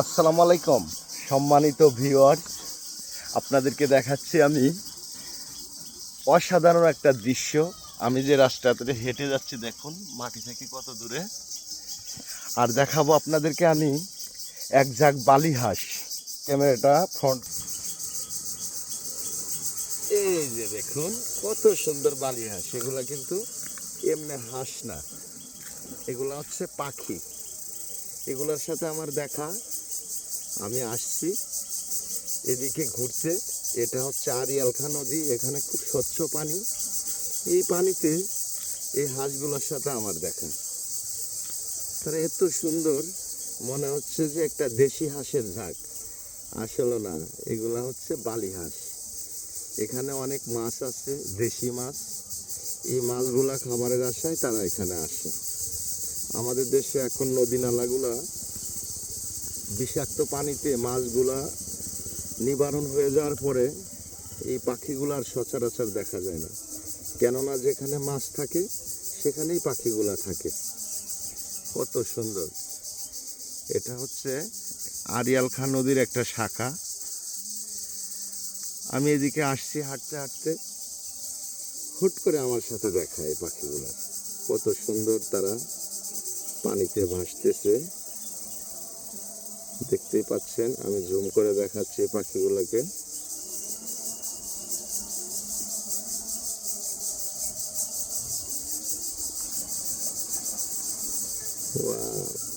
আসসালামু আলাইকুম সম্মানিত ভিউয়ার্স, আপনাদেরকে দেখাচ্ছি আমি অসাধারণ একটা দৃশ্য। আমি যে রাস্তাতে হেঁটে যাচ্ছি দেখুন মাটি থেকে কত দূরে, আর দেখাবো আপনাদেরকে আমি এক ঝাঁক বালি হাঁস। ক্যামেরাটা ফ্রন্ট, এই যে দেখুন কত সুন্দর বালি হাঁস। এগুলা কিন্তু এমনি হাঁস না, এগুলা হচ্ছে পাখি। এগুলোর সাথে আমার দেখা, আমি আসছি এদিকে ঘুরতে। এটা হচ্ছে আরিয়াল খাঁ নদী, এখানে খুব স্বচ্ছ পানি। এই পানিতে এই হাঁসগুলোর সাথে আমার দেখা, তারা এত সুন্দর, মনে হচ্ছে যে একটা দেশি হাঁসের ঝাঁক। আসলে না, এগুলা হচ্ছে বালি হাঁস। এখানে অনেক মাছ আছে, দেশি মাছ। এই মাছগুলা খাবারের আশায় তারা এখানে আসে। আমাদের দেশে এখন নদী নালাগুলা বিষাক্ত পানিতে মাছগুলা নিবারণ হয়ে যাওয়ার পরে এই পাখিগুলো আর সচরাচর দেখা যায় না, কেননা যেখানে মাছ থাকে সেখানেই পাখিগুলা থাকে। কত সুন্দর! এটা হচ্ছে আরিয়াল খাঁ নদীর একটা শাখা। আমি এদিকে আসছি হাঁটতে হাঁটতে, হুট করে আমার সাথে দেখা এই পাখিগুলা। কত সুন্দর তারা পানিতে ভাসতেছে, দেখতেই পাচ্ছেন। আমি জুম করে দেখাচ্ছি এই পাখিগুলোকে। ওয়াও!